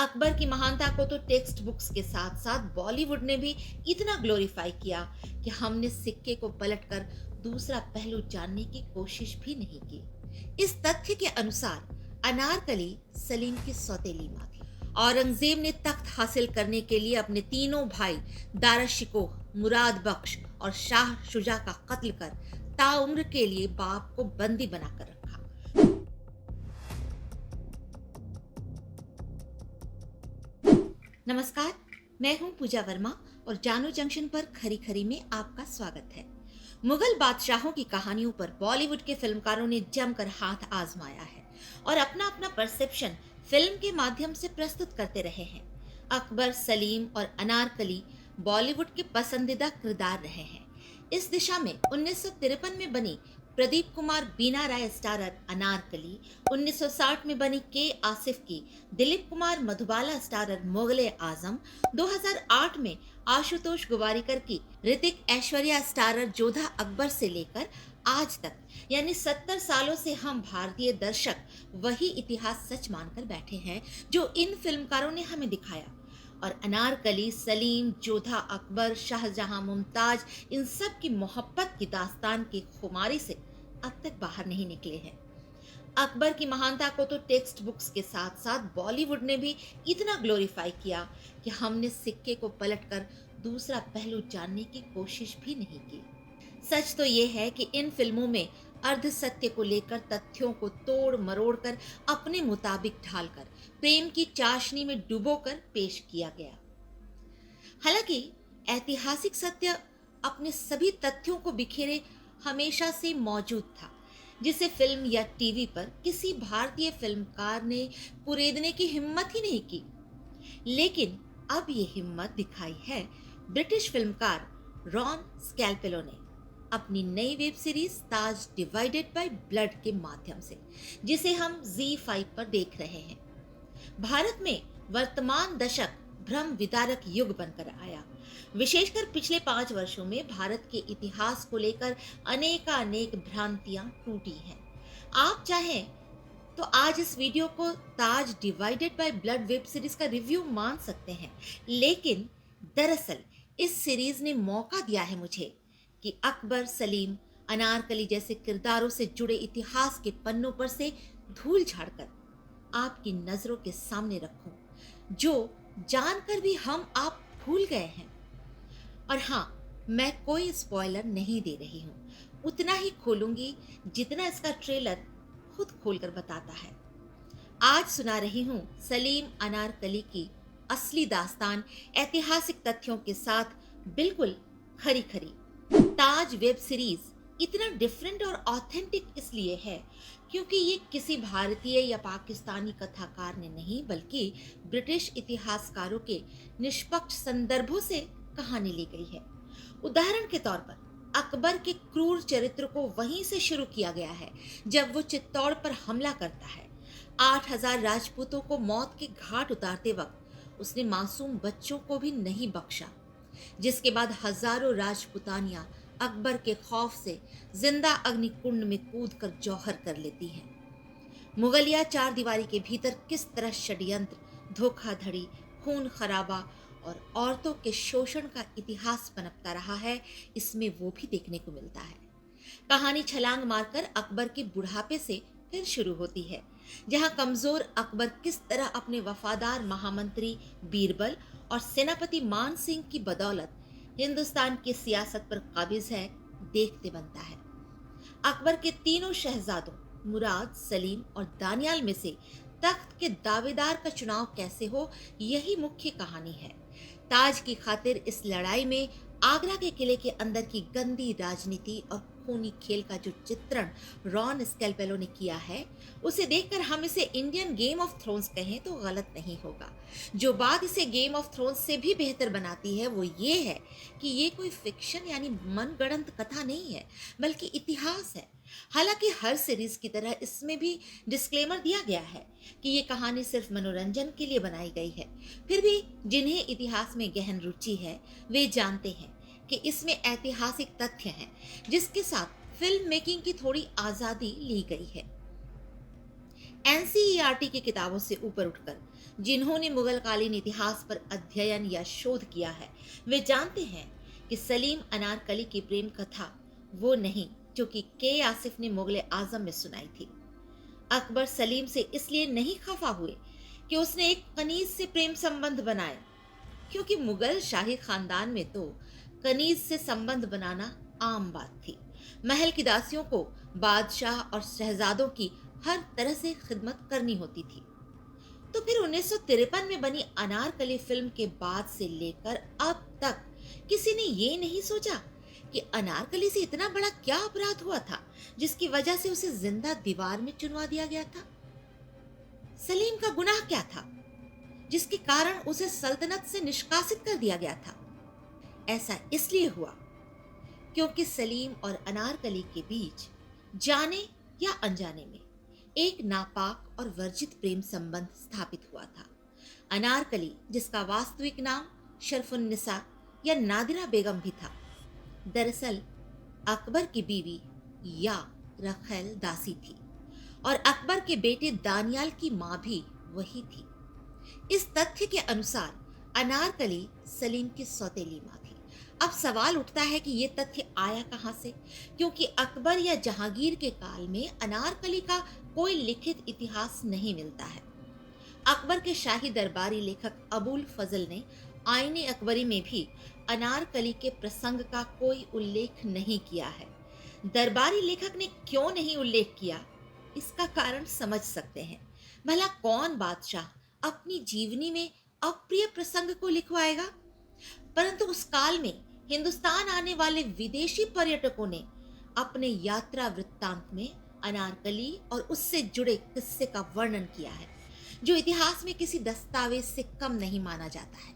अकबर की महानता को तो टेक्स्ट बुक्स के साथ साथ बॉलीवुड ने भी इतना ग्लोरीफाई किया कि हमने सिक्के को पलटकर दूसरा पहलू जानने की कोशिश भी नहीं की। इस तथ्य के अनुसार अनारकली सलीम की सौतेली मां थी। औरंगजेब ने तख्त हासिल करने के लिए अपने तीनों भाई दारा शिकोह, मुराद बख्श और शाह शुजा का कत्ल कर ताउम्र के लिए बाप को बंदी बनाकर रखा। नमस्कार, मैं हूं पूजा वर्मा और जानू जंक्शन पर खरी खरी में आपका स्वागत है। मुगल बादशाहों की कहानियों पर बॉलीवुड के फिल्मकारों ने जमकर हाथ आजमाया है और अपना अपना परसेप्शन फिल्म के माध्यम से प्रस्तुत करते रहे हैं। अकबर, सलीम और अनारकली बॉलीवुड के पसंदीदा किरदार रहे हैं। इस दिशा में 1953 में बनी प्रदीप कुमार बीना राय स्टारर अनारकली, 1960 में बनी के आसिफ की दिलीप कुमार मधुबाला स्टारर मुगले आजम, 2008 में आशुतोष गोवारिकर की ऋतिक ऐश्वर्या स्टारर जोधा अकबर से लेकर आज तक यानी 70 सालों से हम भारतीय दर्शक वही इतिहास सच मानकर बैठे हैं जो इन फिल्मकारों ने हमें दिखाया। और अनारकली, सलीम, जोधा अकबर, शाहजहां, मुमताज, इन सब की मोहब्बत की दास्तान की खुमारी से अब तक बाहर नहीं निकले हैं। अकबर की महानता को तो टेक्स्ट बुक्स के साथ साथ बॉलीवुड ने भी इतना ग्लोरीफाई किया कि हमने सिक्के को पलटकर दूसरा पहलू जानने की कोशिश भी नहीं की। सच तो ये है कि इन फिल्मों में अर्ध सत्य को लेकर तथ्यों को तोड़ मरोड़ कर अपने मुताबिक ढालकर प्रेम की चाशनी में डुबोकर पेश किया गया। हालांकि ऐतिहासिक सत्य अपने सभी तथ्यों को बिखेरे हमेशा से मौजूद था, जिसे फिल्म या टीवी पर किसी भारतीय फिल्मकार ने कुरेदने की हिम्मत ही नहीं की। लेकिन अब ये हिम्मत दिखाई है ब्रिटिश फिल्मकार रॉन स्कैल्पेलो ने अपनी नई web series Taj divided by blood के माध्यम से, जिसे हम ZEE5 पर देख रहे हैं। भारत में वर्तमान दशक भ्रम विदारक युग बनकर आया। विशेषकर पिछले 5 वर्षों में भारत के इतिहास को लेकर अनेकानेक भ्रांतियां टूटी हैं। आप चाहें तो आज इस वीडियो को Taj divided by blood web series का रिव्यू मान सकते हैं, लेकिन दरअसल इस सीरीज ने मौका दिया है मुझे कि अकबर, सलीम, अनारकली जैसे किरदारों से जुड़े इतिहास के पन्नों पर से धूल झाड़कर आपकी नजरों के सामने रखूं, जो जानकर भी हम आप भूल गए हैं। और हाँ, मैं कोई स्पॉइलर नहीं दे रही हूं, उतना ही खोलूंगी जितना इसका ट्रेलर खुद खोलकर बताता है। आज सुना रही हूं सलीम अनारकली की असली दास्तान ऐतिहासिक तथ्यों के साथ, बिल्कुल खरी खरी। ताज वेब सीरीज इतना डिफरेंट और ऑथेंटिक इसलिए है क्योंकि ये किसी भारतीय या पाकिस्तानी कथाकार ने नहीं, बल्कि ब्रिटिश इतिहासकारों के निष्पक्ष संदर्भों से कहानी ली गई है। उदाहरण के तौर पर अकबर के क्रूर चरित्र को वहीं से शुरू किया गया है जब वो चित्तौड़ पर हमला करता है। 8000 राजपूतों को मौत के घाट उतारते वक्त उसने मासूम बच्चों को भी नहीं बख्शा, जिसके बाद हजारों राजपुतानियां अकबर के खौफ से जिंदा अग्निकुंड में कूदकर जौहर कर लेती हैं। मुगलिया चार दीवारी के भीतर किस तरह षड्यंत्र, धोखाधड़ी, खून खराबा और औरतों के शोषण का इतिहास पनपता रहा है, इसमें वो भी देखने को मिलता है। कहानी छलांग मारकर अकबर के बुढ़ापे से फिर शुरू होती है, जहां कमजोर अकबर किस तरह अपने वफादार महामंत्री बीरबल और सेनापति मान सिंह की बदौलत हिंदुस्तान की सियासत पर काबिज है, देखते बनता है। अकबर के तीनों शहजादों मुराद, सलीम और दानियाल में से तख्त के दावेदार का चुनाव कैसे हो, यही मुख्य कहानी है। ताज की खातिर इस लड़ाई में आगरा के किले के अंदर की गंदी राजनीति और खूनी खेल का जो चित्रण रॉन स्कैल्पेलो ने किया है, उसे देखकर हम इसे इंडियन गेम ऑफ थ्रोन्स कहें तो गलत नहीं होगा। जो बात इसे गेम ऑफ थ्रोन्स से भी बेहतर बनाती है वो ये है कि ये कोई फिक्शन यानी मनगढ़ंत कथा नहीं है, बल्कि इतिहास है। हालांकि हर सीरीज की तरह इसमें भी डिस्क्लेमर दिया गया है कि ये कहानी सिर्फ मनोरंजन के लिए बनाई गई है। फिर भी जिन्हें इतिहास में गहन रुचि है वे जानते हैं कि इसमें ऐतिहासिक तथ्य हैं, जिसके साथ फिल्म मेकिंग की थोड़ी आजादी ली गई है। एनसीईआरटी की किताबों से ऊपर उठकर जिन्होंने मुगलकालीन इतिहास पर अध्ययन या शोध किया है वे जानते हैं कि सलीम अनारकली की प्रेम कथा वो नहीं जो कि के आसिफ ने मुगल आजम में सुनाई थी। अकबर सलीम से इसलिए नहीं खफा हुए कि उसने एक कनीज से प्रेम संबंध बनाए, क्योंकि मुगल शाही खानदान में तो कनीज से संबंध बनाना आम बात थी। महल की दासियों को बादशाह और शहजादों की हर तरह से खिदमत करनी होती थी। तो फिर 1953 में बनी अनारकली फिल्म के बाद से लेकर अब तक किसी ने ये नहीं सोचा कि अनारकली से इतना बड़ा क्या अपराध हुआ था जिसकी वजह से उसे जिंदा दीवार में चुनवा दिया गया था। सलीम का गुनाह क्या था जिसके कारण उसे सल्तनत से निष्कासित कर दिया गया था? ऐसा इसलिए हुआ क्योंकि सलीम और अनारकली के बीच जाने या अनजाने में एक नापाक और वर्जित प्रेम संबंध स्थापित हुआ था। अनारकली, जिसका वास्तविक नाम शरफुन्निसा या नादिरा बेगम भी था, दरअसल अकबर की बीवी या रखैल दासी थी और अकबर के बेटे दानियाल की मां भी वही थी। इस तथ्य के अनुसार अनारकली सलीम की सौतेली मां थी। अब सवाल उठता है कि यह तथ्य आया कहां से, क्योंकि अकबर या जहांगीर के काल में अनारकली का कोई लिखित इतिहास नहीं मिलता है। अकबर के शाही दरबारी लेखक अबुल फजल ने आईने अकबरी में भी अनारकली के प्रसंग का कोई उल्लेख नहीं किया है। दरबारी लेखक ने क्यों नहीं उल्लेख किया, इसका कारण समझ सकते हैं। भला कौन बादशाह अपनी जीवनी में अप्रिय प्रसंग को लिखवाएगा? परंतु उस काल में हिंदुस्तान आने वाले विदेशी पर्यटकों ने अपने यात्रा वृत्तांत में अनारकली और उससे जुड़े किस्से का वर्णन किया है, जो इतिहास में किसी दस्तावेज से कम नहीं माना जाता है।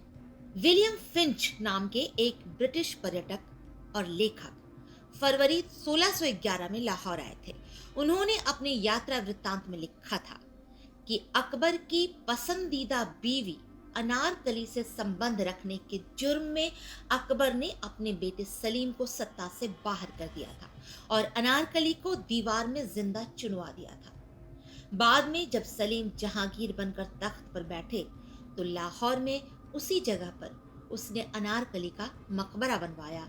विलियम फिंच नाम के एक ब्रिटिश पर्यटक और लेखक फरवरी 1611 में लाहौर आए थे। उन्होंने अपने यात्रा वृत्तांत में लिखा था कि अकबर की पसंदीदा बीवी अनारकली से संबंध रखने के जुर्म में अकबर ने अपने बेटे सलीम को सत्ता से बाहर कर दिया था और अनारकली को दीवार में जिंदा चुनवा दिया था। बाद में जब सलीम जहांगीर बनकर तख्त पर बैठे तो लाहौर में उसी जगह पर उसने अनारकली का मकबरा बनवाया,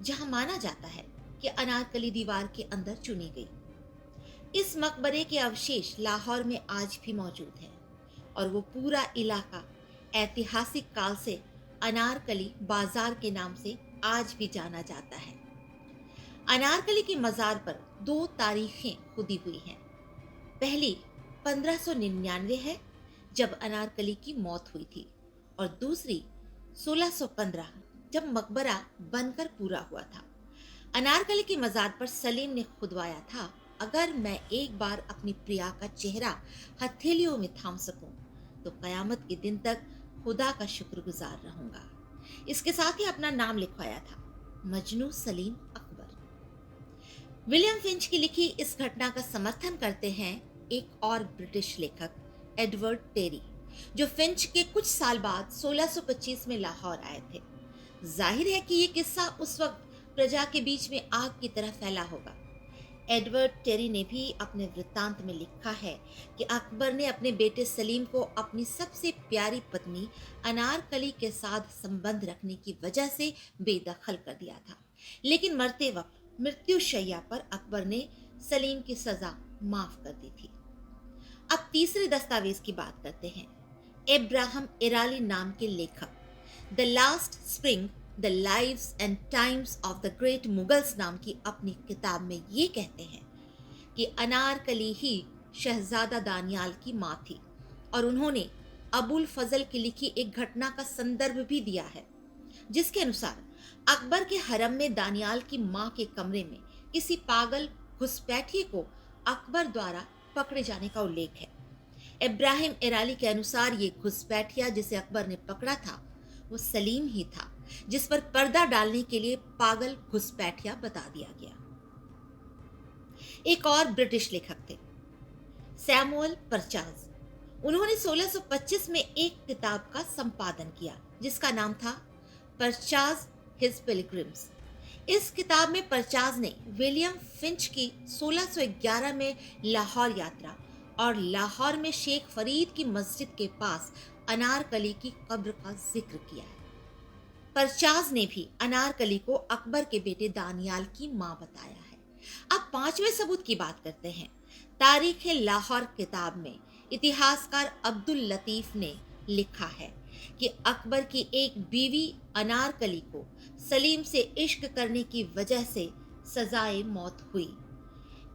जहां माना जाता है कि अनारकली दीवार के अंदर चुनी गई। इस मकबरे के अवशेष लाहौर में आज भी मौजूद हैं और वो पूरा इलाका ऐतिहासिक काल से अनारकली बाजार के नाम से आज भी जाना जाता है। अनारकली की मजार पर 2 तारीखें खुदी हुई हैं। पहली 1599 है, जब अनारकली की मौत हुई थी, और दूसरी 1615, जब मकबरा बनकर पूरा हुआ था। अनारकली की मजार पर सलीम ने खुदवाया था, अगर मैं एक बार अपनी प्रिया का चेहरा हथेलियों में थाम सकूं तो कयामत के दिन तक खुदा का शुक्रगुजार रहूंगा। इसके साथ ही अपना नाम लिखवाया था, मजनू सलीम अकबर। विलियम फिंच की लिखी इस घटना का समर्थन करते हैं एक और ब्रिटिश लेखक एडवर्ड टेरी, जो फिंच के कुछ साल बाद 1625 में लाहौर आए थे। जाहिर है कि यह किस्सा उस वक्त प्रजा के बीच में आग की तरह फैला होगा। एडवर्ड टेरी ने भी अपने वृत्तांत में लिखा है कि अकबर ने अपने बेटे सलीम को अपनी सबसे प्यारी पत्नी अनारकली के साथ संबंध रखने की वजह से बेदखल कर दिया था, लेकिन मरते वक्त मृत्युशैया पर अकबर ने सलीम की सजा माफ कर दी थी। अब तीसरे दस्तावेज की बात करते हैं। इब्राहिम इराली नाम के लेखक the last spring the lives and times of the great Mughals नाम की अपनी किताब में ये कहते हैं कि अनारकली ही शहजादा दानियाल की मां थी, और उन्होंने अबुल फजल की लिखी एक घटना का संदर्भ भी दिया है, जिसके अनुसार अकबर के हरम में दानियाल की मां के कमरे में किसी पागल घुसपैठिए को अकबर द्वारा पकड़े जाने का उल्लेख है। इब्राहिम इराली के अनुसार ये घुसपैठिया जिसे अकबर ने पकड़ा था वो सलीम ही था, जिस पर पर्दा डालने के लिए पागल घुसपैठिया बता दिया गया। एक और ब्रिटिश लेखक थे सैमुअल परचाज। उन्होंने 1625 में एक किताब का संपादन किया जिसका नाम था परचाज हिज पिलग्रिम्स। इस किताब में परचाज ने विलियम फिंच की 1611 में लाहौर यात्रा और लाहौर में शेख फरीद की मस्जिद के पास अनारकली की कब्र का जिक्र किया है। परचाज ने भी अनारकली को अकबर के बेटे दानियाल की मां बताया है। अब पांचवें सबूत की बात करते हैं। तारीख लाहौर किताब में इतिहासकार अब्दुल लतीफ ने लिखा है कि अकबर की एक बीवी अनारकली को सलीम से इश्क करने की वजह से सजाए मौत हुई।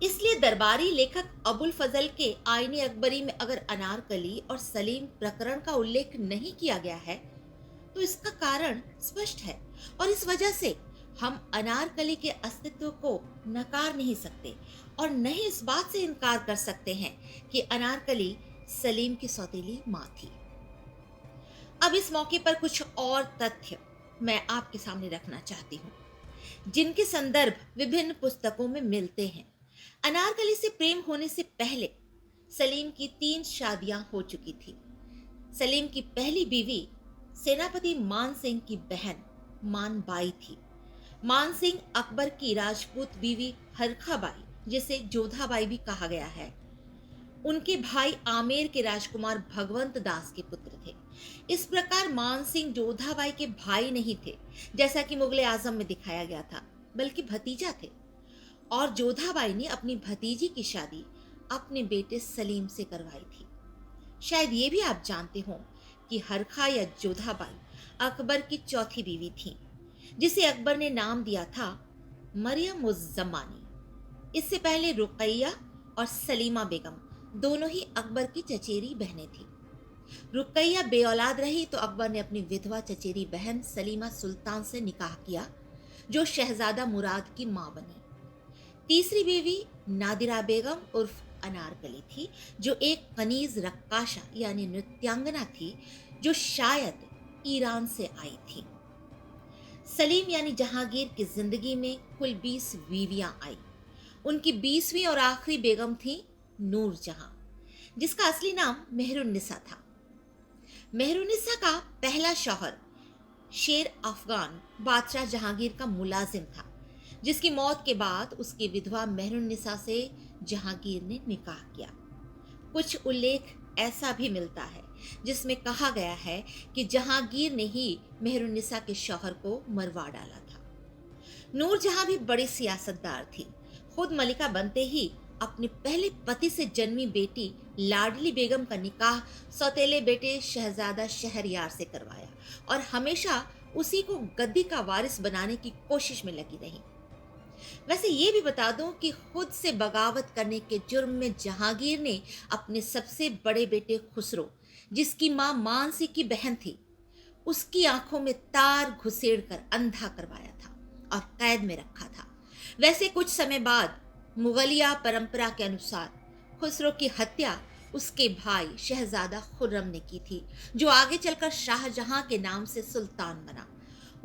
इसलिए दरबारी लेखक अबुल फजल के आईने अकबरी में अगर अनारकली और सलीम प्रकरण का उल्लेख नहीं किया गया है तो इसका कारण स्पष्ट है, और इस वजह से हम अनारकली के अस्तित्व को नकार नहीं सकते और न ही इस बात से इनकार कर सकते हैं कि अनारकली सलीम की सौतेली मां थी। अब इस मौके पर कुछ और तथ्य मैं आपके सामने रखना चाहती हूँ, जिनके संदर्भ विभिन्न पुस्तकों में मिलते हैं। अनारकली से प्रेम होने से पहले सलीम की 3 शादियां हो चुकी थी। सलीम की पहली बीवी सेनापति मान सिंह की बहन मान बाई थी। मान सिंह अकबर की राजपूत बीवी हरखा बाई, जिसे जोधा बाई भी कहा गया है, उनके भाई आमेर के राजकुमार भगवंत दास के पुत्र थे। इस प्रकार मान सिंह जोधा बाई के भाई नहीं थे जैसा कि मुगले आजम में दिखाया गया था, बल्कि भतीजा थे। और जोधा बाई ने अपनी भतीजी की शादी अपने बेटे सलीम से करवाई थी। शायद ये भी आप जानते हो कि हरखा या जोधा बाई अकबर की चौथी बीवी थी, जिसे अकबर ने नाम दिया था मरियम उज़ ज़मानी। इससे पहले रुकैया और सलीमा बेगम दोनों ही अकबर की चचेरी बहनें थीं। रुकैया बेऔलाद रही तो अकबर ने अपनी विधवा चचेरी बहन सलीमा सुल्तान से निकाह किया, जो शहजादा मुराद की मां बनी। तीसरी बीवी नादिरा बेगम उर्फ अनारकली थी, जो एक कनीज रक्काशा यानी नृत्यांगना थी, जो शायद ईरान से आई थी। सलीम यानी जहांगीर की जिंदगी में कुल 20 बीवियां आई। उनकी 20वीं और आखिरी बेगम थी नूर जहां, जिसका असली नाम मेहरुन्निसा था। मेहरुन्निसा का पहला शौहर शेर अफगान बादशाह जहांगीर का मुलाजिम था, जिसकी मौत के बाद उसकी विधवा मेहरुन्निसा से जहांगीर ने निकाह किया। कुछ उल्लेख ऐसा भी मिलता है जिसमें कहा गया है कि जहांगीर ने ही मेहरुन्निसा के शौहर को मरवा डाला था। नूर जहां भी बड़ी सियासतदार थी। खुद मलिका बनते ही अपने पहले पति से जन्मी बेटी लाडली बेगम का निकाह सौतेले बेटे शहजादा शहरयार से करवाया और हमेशा उसी को गद्दी का वारिस बनाने की कोशिश में लगी रही। वैसे ये भी बता दूं कि खुद से बगावत करने के जुर्म में जहांगीर ने अपने सबसे बड़े बेटे खुसरो, जिसकी मां मानसी की बहन थी, उसकी आंखों में तार घुसेड़ कर अंधा करवाया था और कैद में रखा था। वैसे कुछ समय बाद मुगलिया परंपरा के अनुसार खुसरो की हत्या उसके भाई शहजादा खुर्रम ने की थी, जो आगे चलकर शाहजहां के नाम से सुल्तान बना।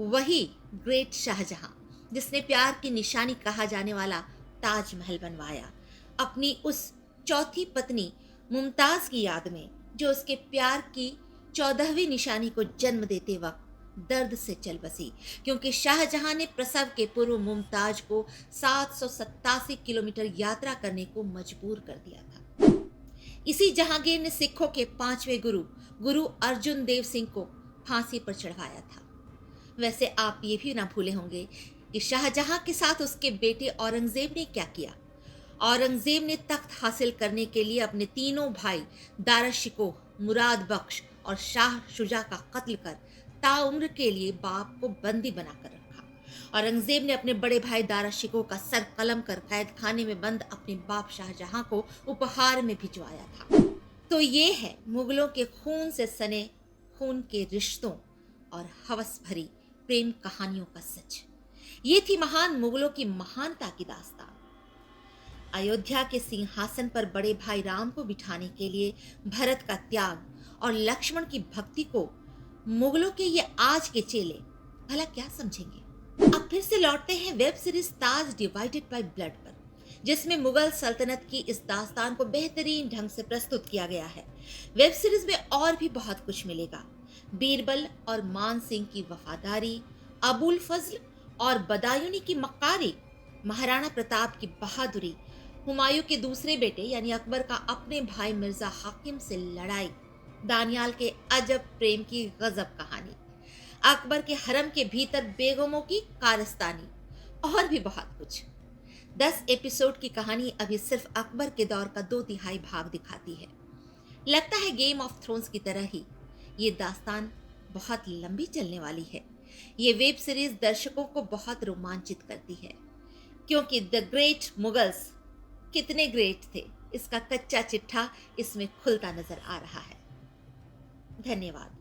वही ग्रेट शाहजहां जिसने प्यार की निशानी कहा जाने वाला ताजमहल बनवाया, अपनी उस चौथी पत्नी मुमताज की याद में, जो उसके प्यार की 14वीं निशानी को जन्म देते वक्त दर्द से चल बसी, क्योंकि शाहजहां ने प्रसव के पूर्व मुमताज को 787 किलोमीटर यात्रा करने को मजबूर कर दिया था। इसी जहांगीर ने सिखों के 5वें गुरु अर्जुन देव सिंह को फांसी पर चढ़वाया था। वैसे आप ये भी ना भूले होंगे कि शाहजहां के साथ उसके बेटे औरंगजेब ने क्या किया। औरंगजेब ने तख्त हासिल करने के लिए अपने तीनों भाई दारा शिकोह, मुराद बख्श और शाह शुजा का कत्ल कर ताउम्र के लिए बाप को बंदी बनाकर रखा। औरंगजेब ने अपने बड़े भाई दारा शिकोह का सर कलम कर कैद खाने में बंद अपने बाप शाहजहां को उपहार में भिजवाया था। तो ये है मुगलों के खून से सने खून के रिश्तों और हवस भरी प्रेम कहानियों का सच। ये थी महान मुगलों की महानता की दास्तान। अयोध्या के सिंहासन पर बड़े भाई राम को बिठाने के लिए भरत का त्याग और लक्ष्मण की भक्ति को मुगलों के ये आज के चेले भला क्या समझेंगे। अब फिर से लौटते हैं web series Taj divided by blood पर, जिसमें मुगल सल्तनत की इस दास्तान को बेहतरीन ढंग से प्रस्तुत किया गया है। वेब सीरीज में और भी बहुत कुछ मिलेगा। बीरबल और मान सिंह की वफादारी, अबुल फजल और बदायूनी की मक्कारी, महाराणा प्रताप की बहादुरी, हुमायूं के दूसरे बेटे यानी अकबर का अपने भाई मिर्जा हाकिम से लड़ाई, दानियाल के अजब प्रेम की गजब कहानी, अकबर के हरम के भीतर बेगमों की कारस्तानी और भी बहुत कुछ। 10 एपिसोड की कहानी अभी सिर्फ अकबर के दौर का 2/3 भाग दिखाती है। लगता है गेम ऑफ थ्रोन्स की तरह ही ये दास्तान बहुत लंबी चलने वाली है। ये वेब सीरीज दर्शकों को बहुत रोमांचित करती है, क्योंकि द ग्रेट मुगल्स कितने ग्रेट थे, इसका कच्चा चिट्ठा इसमें खुलता नजर आ रहा है। धन्यवाद।